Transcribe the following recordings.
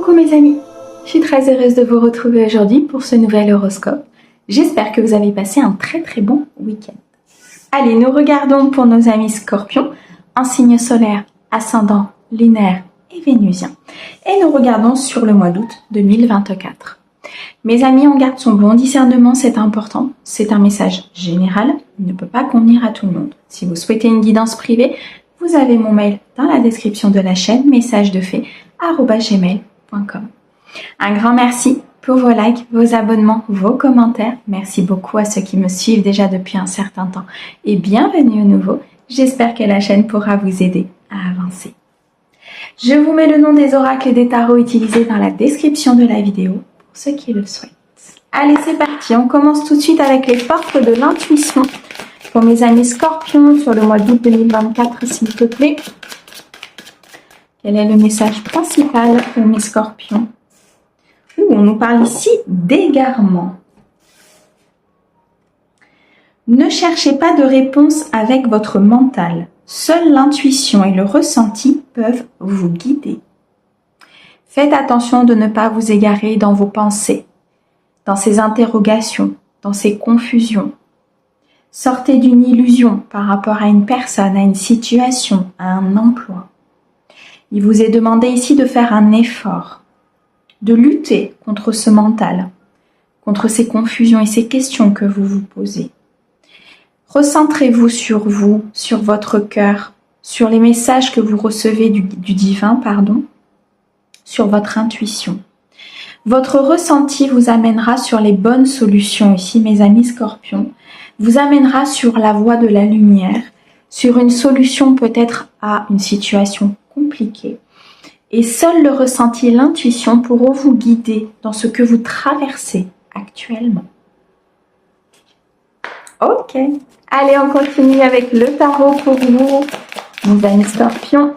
Coucou mes amis, je suis très heureuse de vous retrouver aujourd'hui pour ce nouvel horoscope. J'espère que vous avez passé un très bon week-end. Allez, nous regardons pour nos amis scorpions, en signe solaire, ascendant, lunaire et vénusien. Et nous regardons sur le mois d'août 2024. Mes amis, on garde son bon discernement, c'est important. C'est un message général, il ne peut pas convenir à tout le monde. Si vous souhaitez une guidance privée, vous avez mon mail dans la description de la chaîne, messagesdefée@gmail.com. Un grand merci pour vos likes, vos abonnements, vos commentaires. Merci beaucoup à ceux qui me suivent déjà depuis un certain temps et bienvenue aux nouveaux. J'espère que la chaîne pourra vous aider à avancer. Je vous mets le nom des oracles et des tarots utilisés dans la description de la vidéo pour ceux qui le souhaitent. Allez, c'est parti. On commence tout de suite avec les forces de l'intuition. Pour mes amis scorpions, sur le mois d'août 2024, s'il te plaît. Quel est le message principal pour mes scorpions? On nous parle ici d'égarement. Ne cherchez pas de réponse avec votre mental. Seule l'intuition et le ressenti peuvent vous guider. Faites attention de ne pas vous égarer dans vos pensées, dans ces interrogations, dans ces confusions. Sortez d'une illusion par rapport à une personne, à une situation, à un emploi. Il vous est demandé ici de faire un effort, de lutter contre ce mental, contre ces confusions et ces questions que vous vous posez. Recentrez-vous sur vous, sur votre cœur, sur les messages que vous recevez du divin, sur votre intuition. Votre ressenti vous amènera sur les bonnes solutions ici, mes amis scorpions, vous amènera sur la voie de la lumière, sur une solution peut-être à une situation compliquée. Et seul le ressenti et l'intuition pourront vous guider dans ce que vous traversez actuellement. Ok, allez, on continue avec le tarot pour vous, mes amis scorpions.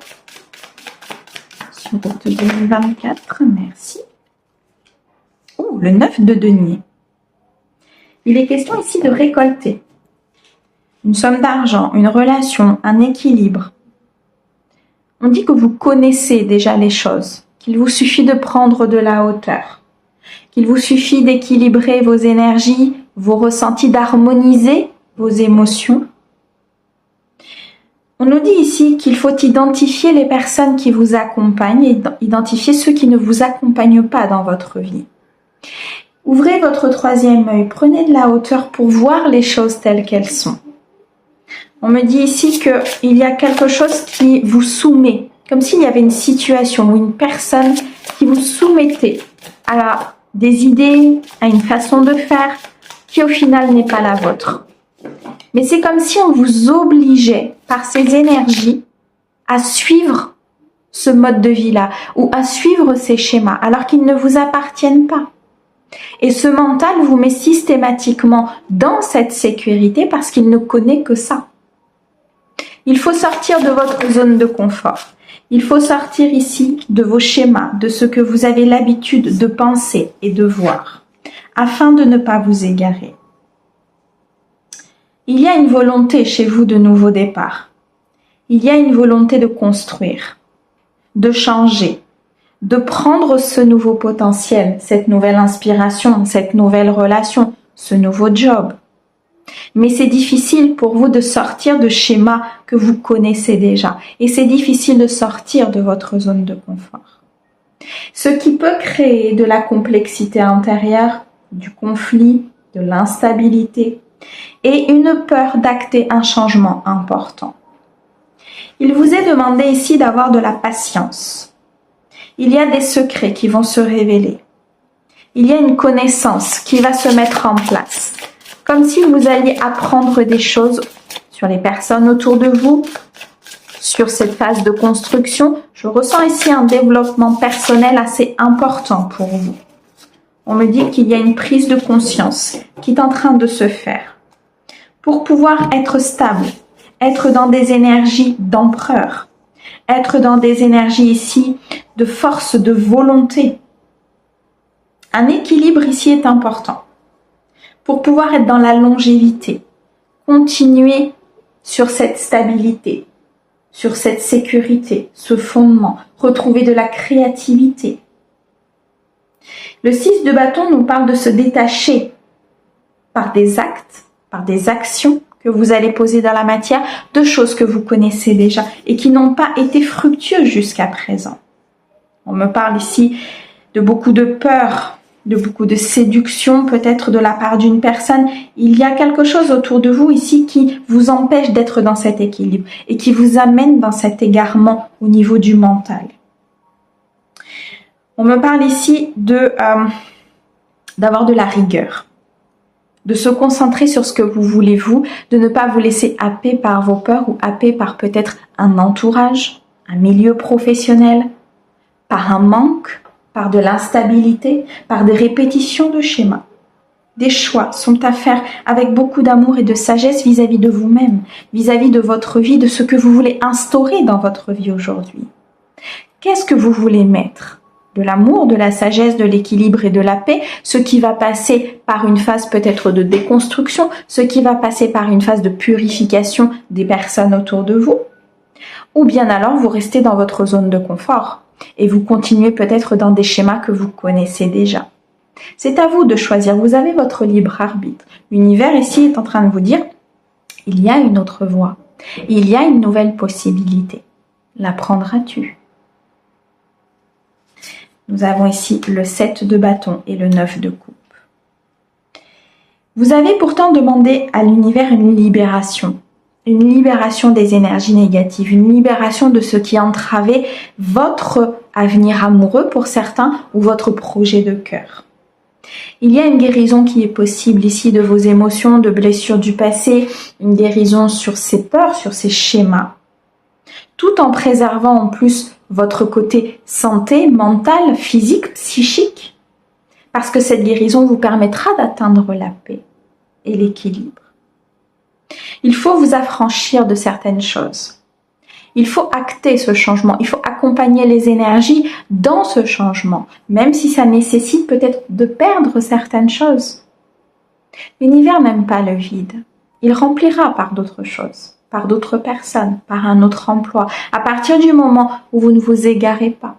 Sur août 2024, merci. Oh, le 9 de denier. Il est question ici de récolter une somme d'argent, une relation, un équilibre. On dit que vous connaissez déjà les choses, qu'il vous suffit de prendre de la hauteur, qu'il vous suffit d'équilibrer vos énergies, vos ressentis, d'harmoniser vos émotions. On nous dit ici qu'il faut identifier les personnes qui vous accompagnent et identifier ceux qui ne vous accompagnent pas dans votre vie. Ouvrez votre troisième œil, prenez de la hauteur pour voir les choses telles qu'elles sont. On me dit ici qu'il y a quelque chose qui vous soumet, comme s'il y avait une situation ou une personne qui vous soumettait à des idées, à une façon de faire qui au final n'est pas la vôtre. Mais c'est comme si on vous obligeait par ces énergies à suivre ce mode de vie-là ou à suivre ces schémas alors qu'ils ne vous appartiennent pas. Et ce mental vous met systématiquement dans cette sécurité parce qu'il ne connaît que ça. Il faut sortir de votre zone de confort. Il faut sortir ici de vos schémas, de ce que vous avez l'habitude de penser et de voir, afin de ne pas vous égarer. Il y a une volonté chez vous de nouveau départ. Il y a une volonté de construire, de changer, de prendre ce nouveau potentiel, cette nouvelle inspiration, cette nouvelle relation, ce nouveau job. Mais c'est difficile pour vous de sortir de schémas que vous connaissez déjà. Et c'est difficile de sortir de votre zone de confort. Ce qui peut créer de la complexité intérieure, du conflit, de l'instabilité et une peur d'acter un changement important. Il vous est demandé ici d'avoir de la patience. Il y a des secrets qui vont se révéler. Il y a une connaissance qui va se mettre en place. Comme si vous alliez apprendre des choses sur les personnes autour de vous, sur cette phase de construction. Je ressens ici un développement personnel assez important pour vous. On me dit qu'il y a une prise de conscience qui est en train de se faire. Pour pouvoir être stable, être dans des énergies d'empereur, être dans des énergies ici de force, de volonté. Un équilibre ici est important. Pour pouvoir être dans la longévité, continuer sur cette stabilité, sur cette sécurité, ce fondement, retrouver de la créativité. Le 6 de bâton nous parle de se détacher par des actes, par des actions que vous allez poser dans la matière, de choses que vous connaissez déjà et qui n'ont pas été fructueuses jusqu'à présent. On me parle ici de beaucoup de peur, de beaucoup de séduction peut-être de la part d'une personne. Il y a quelque chose autour de vous ici qui vous empêche d'être dans cet équilibre et qui vous amène dans cet égarement au niveau du mental. On me parle ici d'avoir de la rigueur, de se concentrer sur ce que vous voulez vous, de ne pas vous laisser happer par vos peurs ou happer par peut-être un entourage, un milieu professionnel, par un manque, par de l'instabilité, par des répétitions de schémas. Des choix sont à faire avec beaucoup d'amour et de sagesse vis-à-vis de vous-même, vis-à-vis de votre vie, de ce que vous voulez instaurer dans votre vie aujourd'hui. Qu'est-ce que vous voulez mettre ? De l'amour, de la sagesse, de l'équilibre et de la paix, ce qui va passer par une phase peut-être de déconstruction, ce qui va passer par une phase de purification des personnes autour de vous, ou bien alors vous restez dans votre zone de confort et vous continuez peut-être dans des schémas que vous connaissez déjà. C'est à vous de choisir, vous avez votre libre arbitre. L'univers ici est en train de vous dire, il y a une autre voie, il y a une nouvelle possibilité. La prendras-tu ? Nous avons ici le 7 de bâton et le 9 de coupe. Vous avez pourtant demandé à l'univers une libération des énergies négatives, une libération de ce qui entravait votre avenir amoureux pour certains ou votre projet de cœur. Il y a une guérison qui est possible ici de vos émotions, de blessures du passé, une guérison sur ces peurs, sur ces schémas, tout en préservant en plus votre côté santé, mentale, physique, psychique, parce que cette guérison vous permettra d'atteindre la paix et l'équilibre. Il faut vous affranchir de certaines choses. Il faut acter ce changement, il faut accompagner les énergies dans ce changement, même si ça nécessite peut-être de perdre certaines choses. L'univers n'aime pas le vide, il remplira par d'autres choses, par d'autres personnes, par un autre emploi, à partir du moment où vous ne vous égarez pas,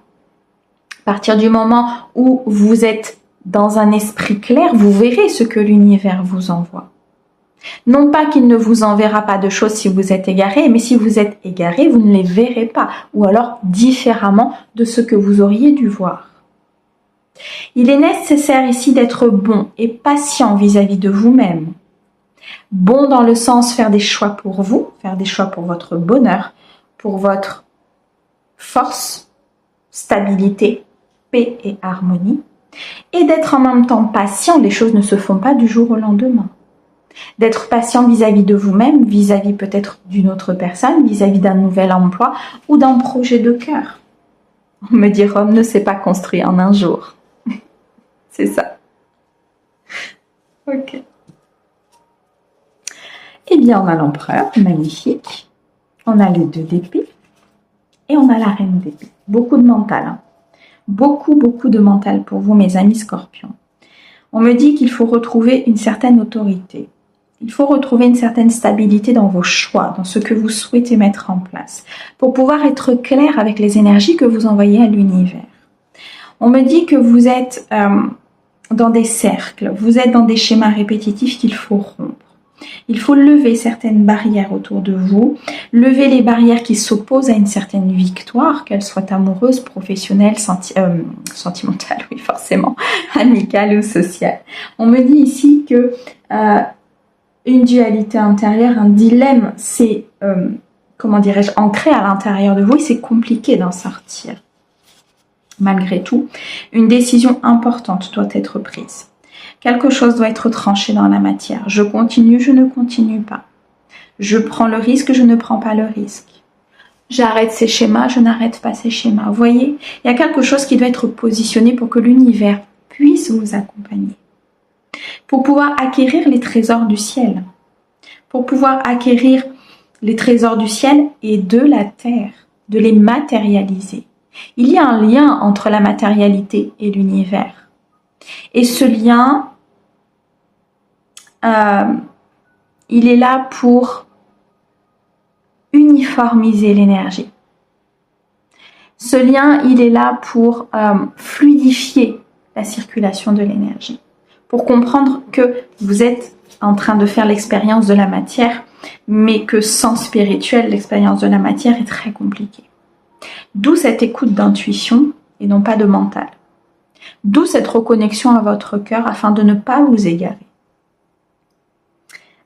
à partir du moment où vous êtes dans un esprit clair, vous verrez ce que l'univers vous envoie. Non pas qu'il ne vous enverra pas de choses si vous êtes égaré, mais si vous êtes égaré, vous ne les verrez pas, ou alors différemment de ce que vous auriez dû voir. Il est nécessaire ici d'être bon et patient vis-à-vis de vous-même. Bon dans le sens faire des choix pour vous, faire des choix pour votre bonheur, pour votre force, stabilité, paix et harmonie, et d'être en même temps patient, les choses ne se font pas du jour au lendemain. D'être patient vis-à-vis de vous-même, vis-à-vis peut-être d'une autre personne, vis-à-vis d'un nouvel emploi ou d'un projet de cœur. On me dit Rome ne s'est pas construit en un jour. C'est ça. Ok. Eh bien, on a l'empereur, magnifique. On a les 2 d'épée. Et on a la reine d'épée. Beaucoup de mental. Hein. Beaucoup de mental pour vous, mes amis scorpions. On me dit qu'il faut retrouver une certaine autorité. Il faut retrouver une certaine stabilité dans vos choix, dans ce que vous souhaitez mettre en place, pour pouvoir être clair avec les énergies que vous envoyez à l'univers. On me dit que vous êtes dans des cercles, vous êtes dans des schémas répétitifs qu'il faut rompre. Il faut lever certaines barrières autour de vous, lever les barrières qui s'opposent à une certaine victoire, qu'elle soit amoureuse, professionnelle, sentimentale, oui forcément, amicale ou sociale. On me dit ici que une dualité intérieure, un dilemme, c'est, ancré à l'intérieur de vous et c'est compliqué d'en sortir. Malgré tout, une décision importante doit être prise. Quelque chose doit être tranché dans la matière. Je continue, je ne continue pas. Je prends le risque, je ne prends pas le risque. J'arrête ces schémas, je n'arrête pas ces schémas. Vous voyez, il y a quelque chose qui doit être positionné pour que l'univers puisse vous accompagner. Pour pouvoir acquérir les trésors du ciel. Pour pouvoir acquérir les trésors du ciel et de la terre, de les matérialiser. Il y a un lien entre la matérialité et l'univers. Et ce lien, il est là pour uniformiser l'énergie. Ce lien, il est là pour fluidifier la circulation de l'énergie. Pour comprendre que vous êtes en train de faire l'expérience de la matière, mais que sans spirituel, l'expérience de la matière est très compliquée. D'où cette écoute d'intuition et non pas de mental. D'où cette reconnexion à votre cœur afin de ne pas vous égarer.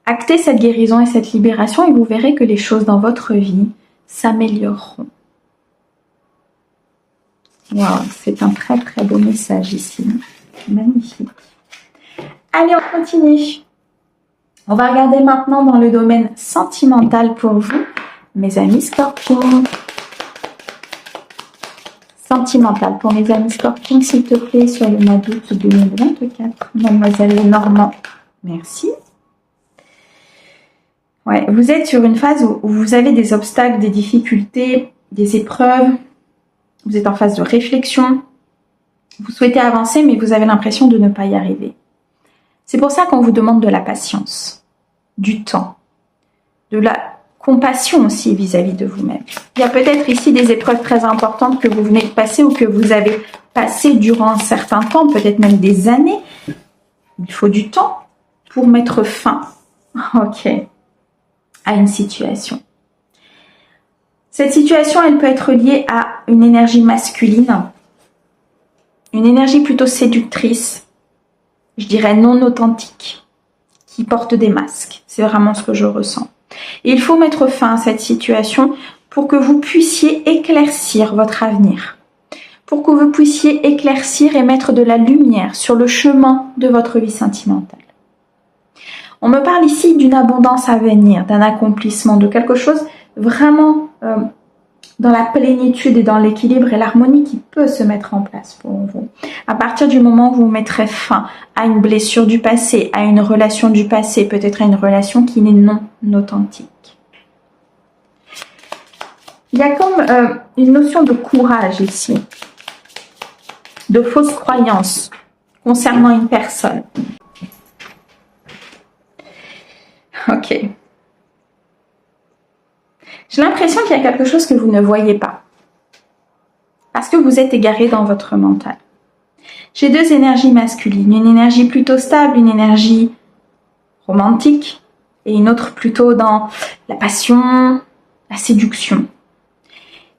Actez cette guérison et cette libération et vous verrez que les choses dans votre vie s'amélioreront. Wow, c'est un très très beau message ici. Magnifique. Allez, on continue. On va regarder maintenant dans le domaine sentimental pour vous, mes amis Scorpions. Sentimental pour mes amis Scorpions, s'il te plaît, sur le mois d'août 2024. Mademoiselle Normand, merci. Ouais, vous êtes sur une phase où vous avez des obstacles, des difficultés, des épreuves. Vous êtes en phase de réflexion. Vous souhaitez avancer, mais vous avez l'impression de ne pas y arriver. C'est pour ça qu'on vous demande de la patience, du temps, de la compassion aussi vis-à-vis de vous-même. Il y a peut-être ici des épreuves très importantes que vous venez de passer ou que vous avez passées durant un certain temps, peut-être même des années. Il faut du temps pour mettre fin, à une situation. Cette situation, elle peut être liée à une énergie masculine, une énergie plutôt séductrice, je dirais non authentique, qui porte des masques. C'est vraiment ce que je ressens. Et il faut mettre fin à cette situation pour que vous puissiez éclaircir votre avenir, pour que vous puissiez éclaircir et mettre de la lumière sur le chemin de votre vie sentimentale. On me parle ici d'une abondance à venir, d'un accomplissement, de quelque chose vraiment dans la plénitude et dans l'équilibre et l'harmonie qui peut se mettre en place pour vous. À partir du moment où vous mettrez fin à une blessure du passé, à une relation du passé, peut-être à une relation qui n'est non authentique. Il y a comme une notion de courage ici, de fausses croyances concernant une personne. Ok. J'ai l'impression qu'il y a quelque chose que vous ne voyez pas. Parce que vous êtes égaré dans votre mental. J'ai deux énergies masculines. Une énergie plutôt stable, une énergie romantique. Et une autre plutôt dans la passion, la séduction.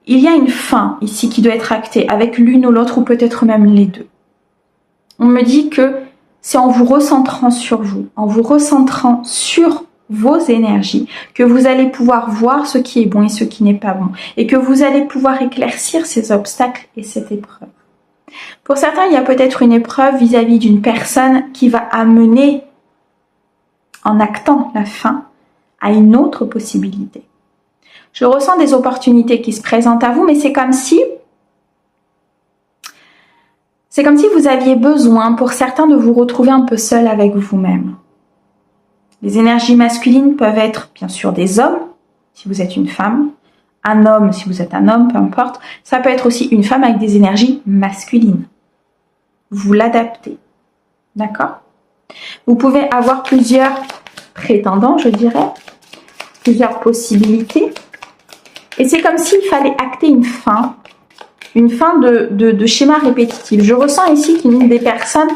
Il y a une fin ici qui doit être actée avec l'une ou l'autre ou peut-être même les deux. On me dit que c'est en vous recentrant sur vous, en vous recentrant sur vos énergies, que vous allez pouvoir voir ce qui est bon et ce qui n'est pas bon, et que vous allez pouvoir éclaircir ces obstacles et cette épreuve. Pour certains, il y a peut-être une épreuve vis-à-vis d'une personne qui va amener, en actant la fin, à une autre possibilité. Je ressens des opportunités qui se présentent à vous, mais c'est comme si vous aviez besoin, pour certains, de vous retrouver un peu seul avec vous-même. Les énergies masculines peuvent être, bien sûr, des hommes, si vous êtes une femme, un homme, si vous êtes un homme, peu importe. Ça peut être aussi une femme avec des énergies masculines. Vous l'adaptez. D'accord ? Vous pouvez avoir plusieurs prétendants, je dirais, plusieurs possibilités. Et c'est comme s'il fallait acter une fin de schéma répétitif. Je ressens ici qu'une des personnes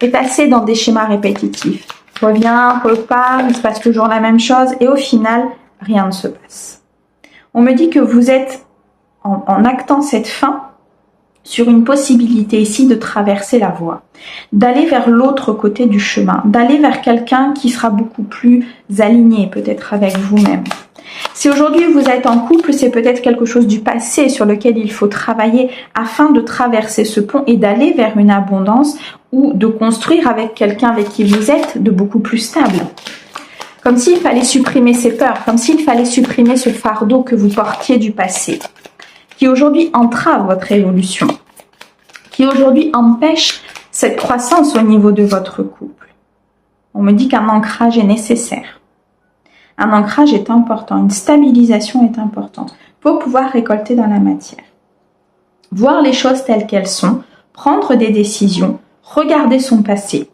est assez dans des schémas répétitifs. Revient, repart, il se passe toujours la même chose et au final, rien ne se passe. On me dit que vous êtes, en actant cette fin, sur une possibilité ici de traverser la voie, d'aller vers l'autre côté du chemin, d'aller vers quelqu'un qui sera beaucoup plus aligné peut-être avec vous-même. Si aujourd'hui vous êtes en couple, c'est peut-être quelque chose du passé sur lequel il faut travailler afin de traverser ce pont et d'aller vers une abondance ou de construire avec quelqu'un avec qui vous êtes de beaucoup plus stable. Comme s'il fallait supprimer ces peurs, comme s'il fallait supprimer ce fardeau que vous portiez du passé, qui aujourd'hui entrave votre évolution, qui aujourd'hui empêche cette croissance au niveau de votre couple. On me dit qu'un ancrage est nécessaire. Un ancrage est important, une stabilisation est importante pour pouvoir récolter dans la matière. Voir les choses telles qu'elles sont, prendre des décisions, regarder son passé,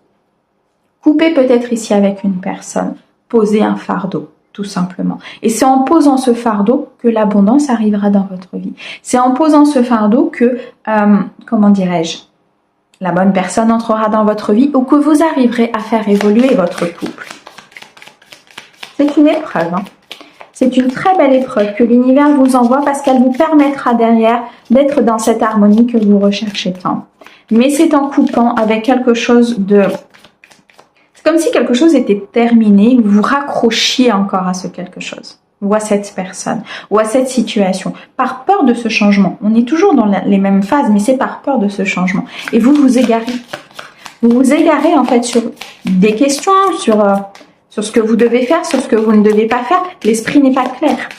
couper peut-être ici avec une personne, poser un fardeau, tout simplement. Et c'est en posant ce fardeau que l'abondance arrivera dans votre vie. C'est en posant ce fardeau que, comment dirais-je, la bonne personne entrera dans votre vie ou que vous arriverez à faire évoluer votre couple. C'est une épreuve, hein. C'est une très belle épreuve que l'univers vous envoie parce qu'elle vous permettra derrière d'être dans cette harmonie que vous recherchez tant. Mais c'est en coupant avec quelque chose de... C'est comme si quelque chose était terminé, vous vous raccrochiez encore à ce quelque chose, ou à cette personne, ou à cette situation, par peur de ce changement. On est toujours dans les mêmes phases, mais c'est par peur de ce changement. Et vous vous égarez. Vous vous égarez en fait sur des questions, sur ce que vous devez faire, sur ce que vous ne devez pas faire. L'esprit n'est pas clair.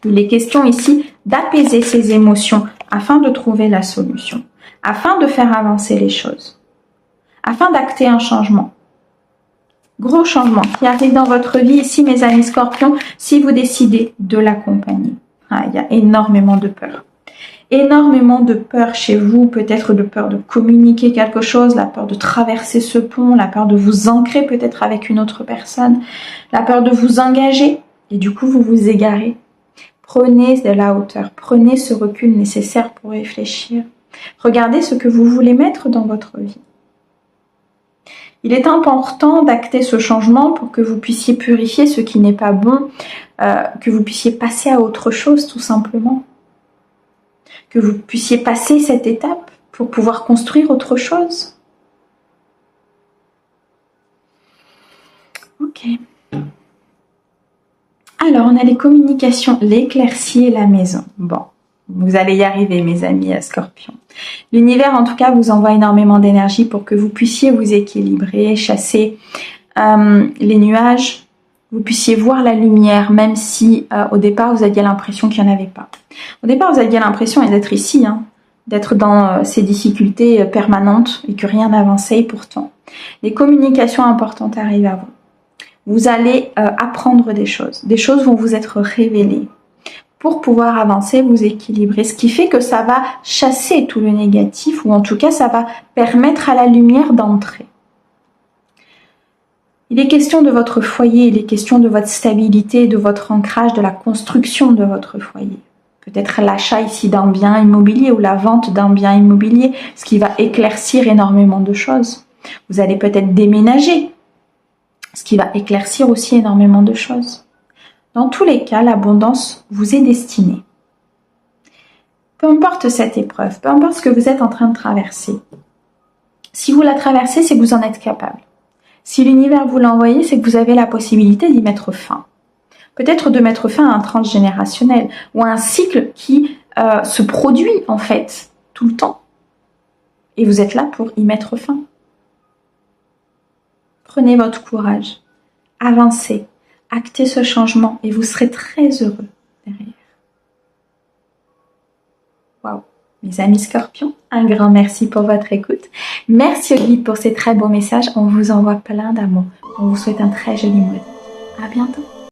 Il est question ici d'apaiser ces émotions afin de trouver la solution, afin de faire avancer les choses, afin d'acter un changement. Gros changement qui arrive dans votre vie ici, mes amis scorpions, si vous décidez de l'accompagner. Ah, il y a énormément de peur. Énormément de peur chez vous, peut-être de peur de communiquer quelque chose, la peur de traverser ce pont, la peur de vous ancrer peut-être avec une autre personne, la peur de vous engager et du coup vous vous égarez. Prenez de la hauteur, prenez ce recul nécessaire pour réfléchir. Regardez ce que vous voulez mettre dans votre vie. Il est important d'acter ce changement pour que vous puissiez purifier ce qui n'est pas bon, que vous puissiez passer à autre chose tout simplement. Que vous puissiez passer cette étape pour pouvoir construire autre chose. Ok. Alors, on a les communications, l'éclaircie et la maison. Bon, vous allez y arriver, mes amis scorpions. L'univers, en tout cas, vous envoie énormément d'énergie pour que vous puissiez vous équilibrer, chasser les nuages, vous puissiez voir la lumière, même si au départ, vous aviez l'impression qu'il n'y en avait pas. Au départ, vous aviez l'impression d'être ici, hein, d'être dans ces difficultés permanentes et que rien n'avançait. Et pourtant, les communications importantes arrivent à vous. Vous allez apprendre des choses vont vous être révélées pour pouvoir avancer, vous équilibrer. Ce qui fait que ça va chasser tout le négatif ou en tout cas, ça va permettre à la lumière d'entrer. Il est question de votre foyer, il est question de votre stabilité, de votre ancrage, de la construction de votre foyer. Peut-être l'achat ici d'un bien immobilier ou la vente d'un bien immobilier, ce qui va éclaircir énormément de choses. Vous allez peut-être déménager, ce qui va éclaircir aussi énormément de choses. Dans tous les cas, l'abondance vous est destinée. Peu importe cette épreuve, peu importe ce que vous êtes en train de traverser, si vous la traversez, c'est que vous en êtes capable. Si l'univers vous l'a envoyé, c'est que vous avez la possibilité d'y mettre fin. Peut-être de mettre fin à un transgénérationnel ou à un cycle qui se produit en fait tout le temps. Et vous êtes là pour y mettre fin. Prenez votre courage, avancez, actez ce changement et vous serez très heureux derrière. Waouh! Mes amis scorpions, un grand merci pour votre écoute. Merci au guide pour ces très beaux messages. On vous envoie plein d'amour. On vous souhaite un très joli mois. À bientôt.